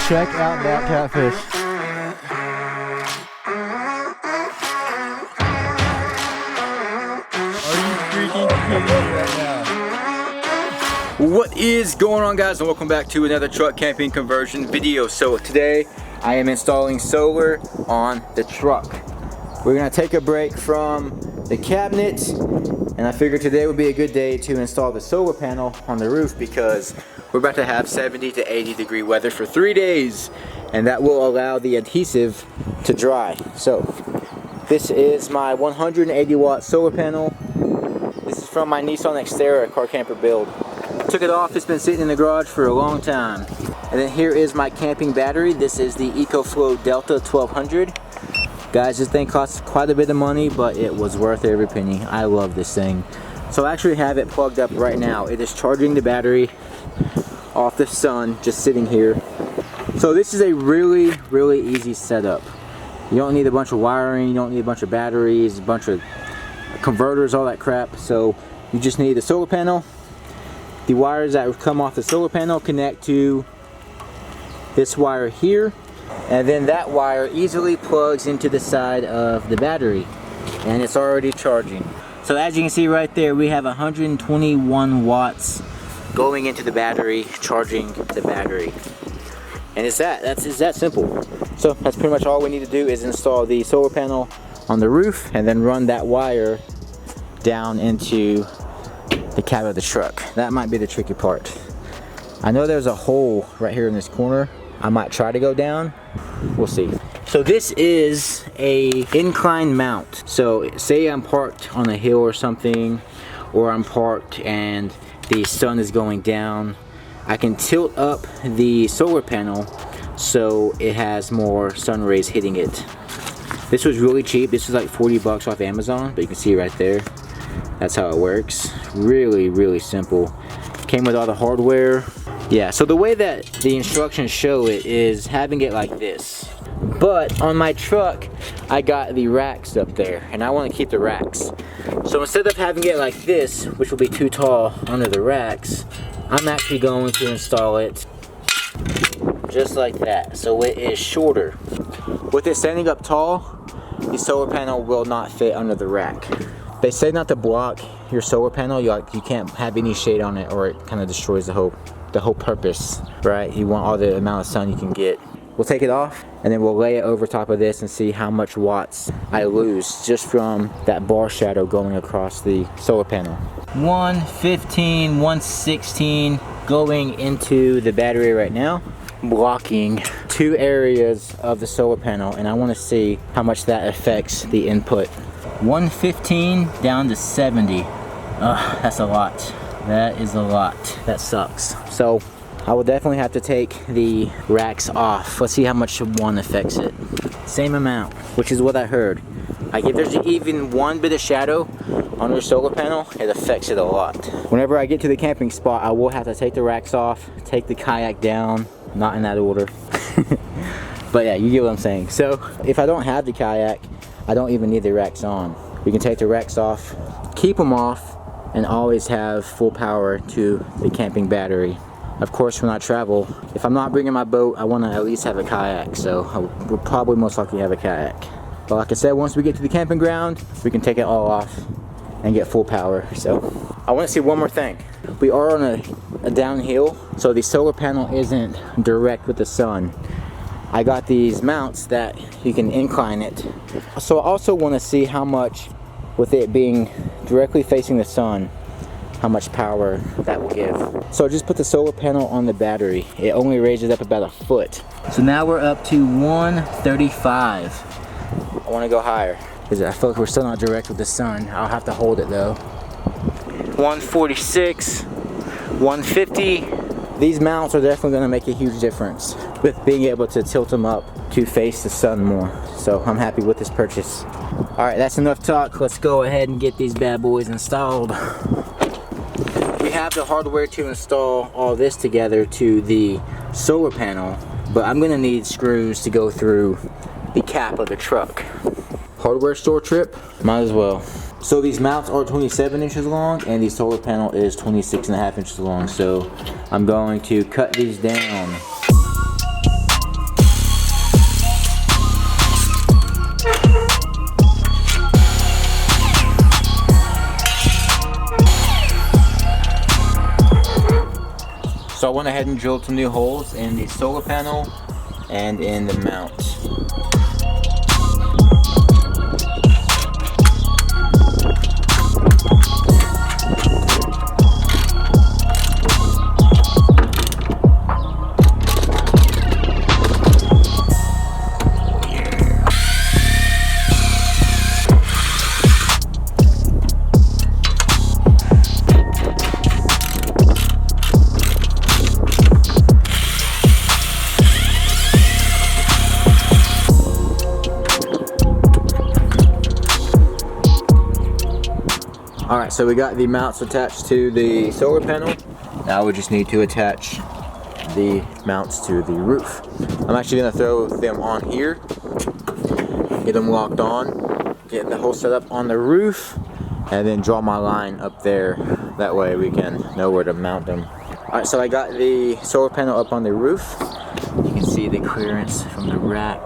Check out that catfish. Are you freaking kidding me right now? What is going on, guys, and welcome back to another truck camping conversion video. So today I am installing solar on the truck. We're gonna take a break from the cabinet, and I figured today would be a good day to install the solar panel on the roof because we're about to have 70 to 80 degree weather for 3 days, and that will allow the adhesive to dry. So this is my 180 watt solar panel. This is from my Nissan Xterra car camper build. Took it off, it's been sitting in the garage for a long time. And then here is my camping battery. This is the EcoFlow Delta 1200. Guys, this thing costs quite a bit of money, but it was worth every penny. I love this thing. So I actually have it plugged up right now. It is charging the battery off the sun, just sitting here. So this is a really easy setup. You don't need a bunch of wiring, you don't need a bunch of batteries, a bunch of converters, all that crap. So you just need the solar panel. The wires that come off the solar panel connect to this wire here, and then that wire easily plugs into the side of the battery, and it's already charging. So as you can see right there, we have 121 watts going into the battery, charging the battery. And it's that simple. So that's pretty much all we need to do is install the solar panel on the roof and then run that wire down into the cab of the truck. That might be the tricky part. I know there's a hole right here in this corner. I might try to go down. We'll see. So this is a incline mount. So say I'm parked on a hill or something, or I'm parked and the sun is going down, I can tilt up the solar panel so it has more sun rays hitting it. This was really cheap. This was like 40 bucks off Amazon, but you can see right there. That's how it works. Really simple. Came with all the hardware. Yeah, so the way that the instructions show it is having it like this. But on my truck, I got the racks up there, and I want to keep the racks. So instead of having it like this, which will be too tall under the racks, I'm actually going to install it just like that, so it is shorter. With it standing up tall, the solar panel will not fit under the rack. They say not to block your solar panel. You can't have any shade on it, or it kind of destroys the whole purpose, right? You want all the amount of sun you can get. We'll take it off, and then we'll lay it over top of this and see how much watts I lose just from that bar shadow going across the solar panel. 115, 116 going into the battery right now, blocking 2 areas of the solar panel, and I want to see how much that affects the input. 115 down to 70. That's a lot. That is a lot. That sucks. So I will definitely have to take the racks off. Let's see how much one affects it. Same amount, which is what I heard. Like if there's even one bit of shadow on your solar panel, it affects it a lot. Whenever I get to the camping spot, I will have to take the racks off, take the kayak down, not in that order. But yeah, you get what I'm saying. So if I don't have the kayak, I don't even need the racks on. We can take the racks off, keep them off, and always have full power to the camping battery. Of course, when I travel, if I'm not bringing my boat, I want to at least have a kayak, so we'll probably most likely have a kayak. But like I said, once we get to the camping ground, we can take it all off and get full power. So I want to see one more thing. We are on a downhill, so the solar panel isn't direct with the sun. I got these mounts that you can incline it. So I also want to see how much, with it being directly facing the sun, how much power that will give. So just put the solar panel on the battery. It only raises up about a foot. So now we're up to 135. I want to go higher because I feel like we're still not direct with the sun. I'll have to hold it though. 146, 150. These mounts are definitely going to make a huge difference with being able to tilt them up to face the sun more. So I'm happy with this purchase. Alright, that's enough talk. Let's go ahead and get these bad boys installed. We have the hardware to install all this together to the solar panel, but I'm going to need screws to go through the cap of the truck. Hardware store trip? Might as well. So these mounts are 27 inches long and the solar panel is 26.5 inches long. So I'm going to cut these down. So I went ahead and drilled some new holes in the solar panel and in the mount. Alright, so we got the mounts attached to the solar panel. Now we just need to attach the mounts to the roof. I'm actually going to throw them on here, get them locked on, get the whole setup on the roof, and then draw my line up there. That way we can know where to mount them. Alright, so I got the solar panel up on the roof. You can see the clearance from the rack.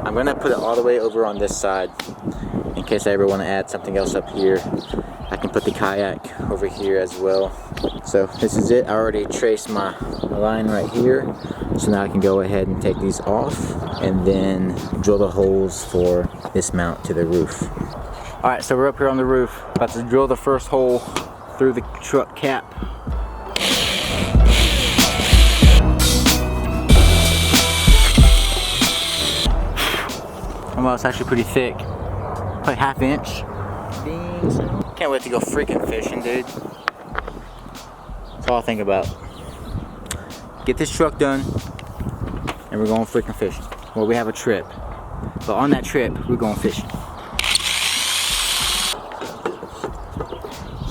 I'm going to put it all the way over on this side in case I ever want to add something else up here. I can put the kayak over here as well. So this is it. I already traced my line right here. So now I can go ahead and take these off and then drill the holes for this mount to the roof. Alright, so we're up here on the roof. About to drill the first hole through the truck cap. Well, it's actually pretty thick. Probably ½ inch. Beans. Can't wait to go freaking fishing, dude. That's all I think about. Get this truck done, and we're going freaking fishing. Well, we have a trip, but on that trip, we're going fishing.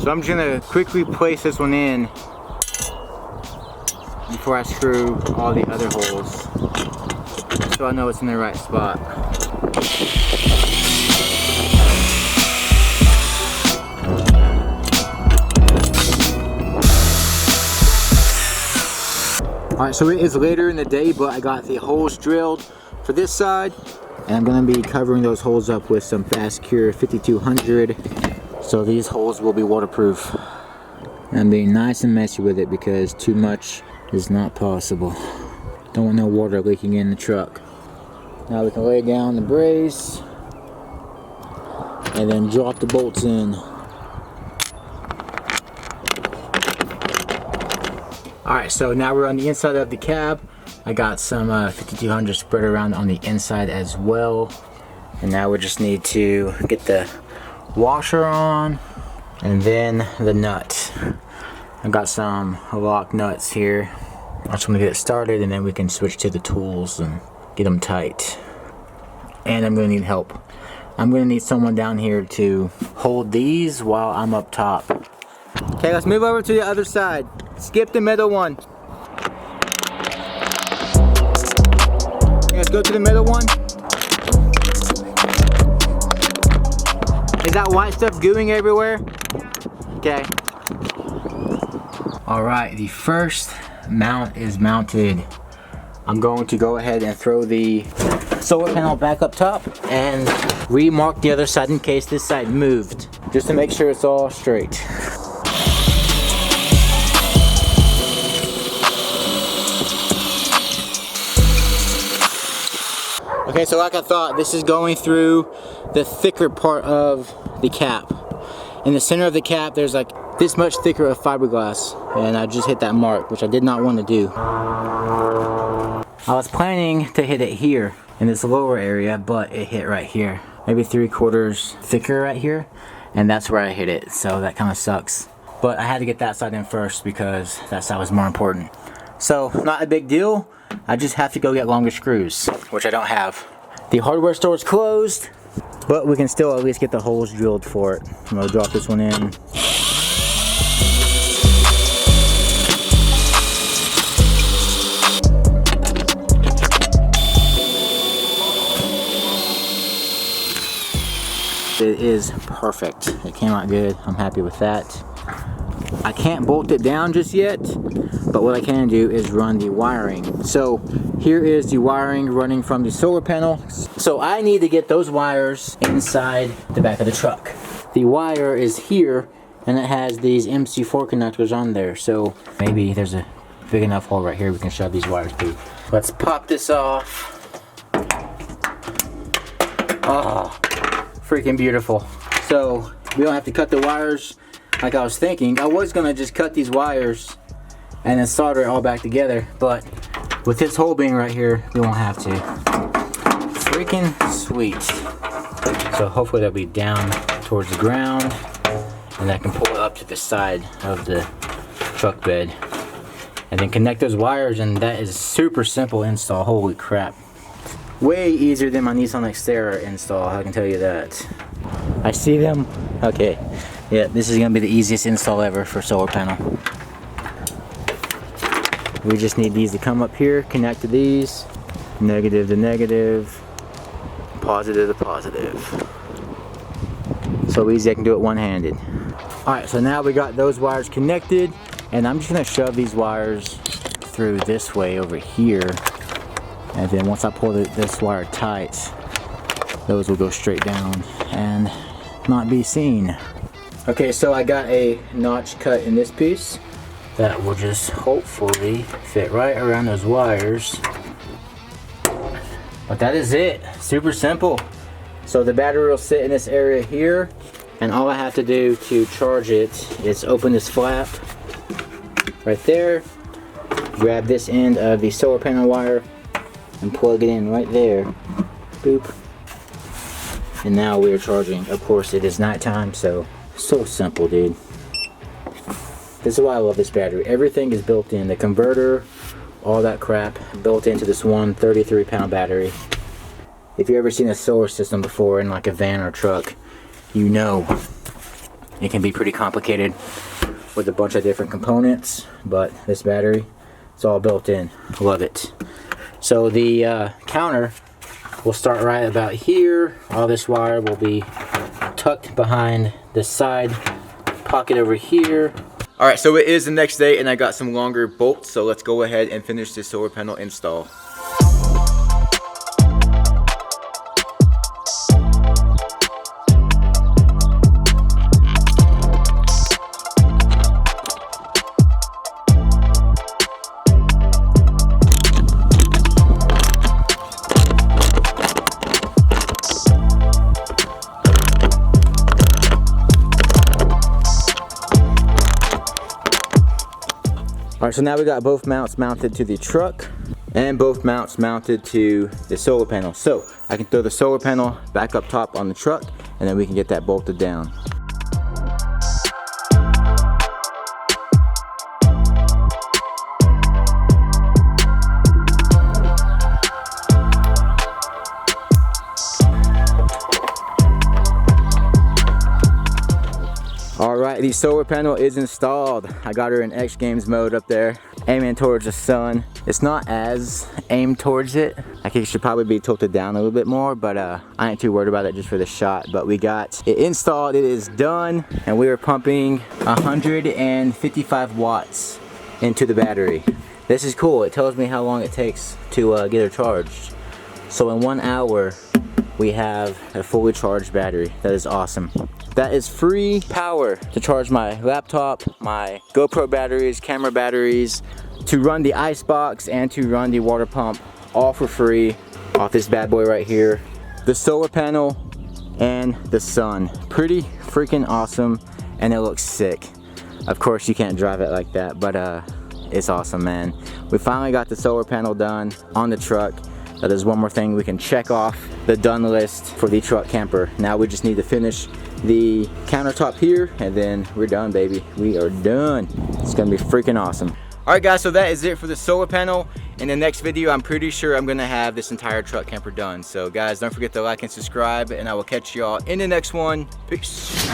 So I'm just gonna quickly place this one in before I screw all the other holes, so I know it's in the right spot. Alright, so it is later in the day, but I got the holes drilled for this side, and I'm going to be covering those holes up with some Fast Cure 5200, so these holes will be waterproof. And I'm being nice and messy with it because too much is not possible. Don't want no water leaking in the truck. Now we can lay down the brace and then drop the bolts in. Alright, so now we're on the inside of the cab. I got some 5200 spread around on the inside as well. And now we just need to get the washer on and then the nut. I got some lock nuts here. I just want to get it started and then we can switch to the tools and get them tight. And I'm going to need help. I'm going to need someone down here to hold these while I'm up top. Okay, let's move over to the other side. Skip the middle one. Let's go to the middle one. Is that white stuff gooing everywhere? Okay. Alright, the first mount is mounted. I'm going to go ahead and throw the solar panel back up top and remark the other side in case this side moved, just to make sure it's all straight. Okay, so like I thought, this is going through the thicker part of the cap. In the center of the cap, there's like this much thicker of fiberglass, and I just hit that mark, which I did not want to do. I was planning to hit it here in this lower area, but it hit right here. Maybe 3/4 thicker right here, and that's where I hit it, so that kind of sucks. But I had to get that side in first because that side was more important. So, not a big deal. I just have to go get longer screws, which I don't have. The hardware store is closed, but we can still at least get the holes drilled for it. I'm gonna drop this one in. It is perfect. It came out good. I'm happy with that. I can't bolt it down just yet, but what I can do is run the wiring. So here is the wiring running from the solar panel. So I need to get those wires inside the back of the truck. The wire is here, and it has these MC4 connectors on there. So maybe there's a big enough hole right here we can shove these wires through. Let's pop this off. Oh, freaking beautiful. So we don't have to cut the wires like I was thinking. I was gonna just cut these wires and then solder it all back together, but with this hole being right here, we won't have to. Freaking sweet. So hopefully that'll be down towards the ground, and I can pull it up to the side of the truck bed and then connect those wires, and that is super simple install. Holy crap. Way easier than my Nissan Xterra install, I can tell you that. I see them. Okay, yeah, this is gonna be the easiest install ever for solar panel. We just need these to come up here, connect to these, negative to negative, positive to positive. So easy I can do it one-handed. Alright, so now we got those wires connected, and I'm just gonna shove these wires through this way over here. And then once I pull this wire tight, those will go straight down and not be seen. Okay, so I got a notch cut in this piece that will just hopefully fit right around those wires. But that is it, super simple. So the battery will sit in this area here, and all I have to do to charge it is open this flap right there, grab this end of the solar panel wire, and plug it in right there. Boop. And now we are charging. Of course, it is nighttime, so simple, dude. This is why I love this battery. Everything is built in. The converter, all that crap, built into this one 33-pound battery. If you've ever seen a solar system before in like a van or truck, you know it can be pretty complicated with a bunch of different components, but this battery, it's all built in. Love it. So the counter will start right about here. All this wire will be tucked behind this side pocket over here. Alright, so it is the next day and I got some longer bolts, so let's go ahead and finish this solar panel install. Alright, so now we got both mounts mounted to the truck and both mounts mounted to the solar panel. So I can throw the solar panel back up top on the truck, and then we can get that bolted down. Alright, the solar panel is installed. I got her in X Games mode up there, aiming towards the sun. It's not as aimed towards it. I think it should probably be tilted down a little bit more, but I ain't too worried about it just for the shot. But we got it installed, it is done, and we are pumping 155 watts into the battery. This is cool. It tells me how long it takes to get her charged. So in 1 hour, we have a fully charged battery. That is awesome. That is free power to charge my laptop, my GoPro batteries, camera batteries, to run the icebox and to run the water pump, all for free off this bad boy right here. The solar panel and the sun. Pretty freaking awesome, and it looks sick. Of course you can't drive it like that, but it's awesome, man. We finally got the solar panel done on the truck. That is one more thing we can check off the done list for the truck camper. Now we just need to finish the countertop here, and then we're done, baby. We are done. It's gonna be freaking awesome. Alright guys, so that is it for the solar panel. In the next video, I'm pretty sure I'm gonna have this entire truck camper done. So guys, don't forget to like and subscribe, and I will catch y'all in the next one. Peace.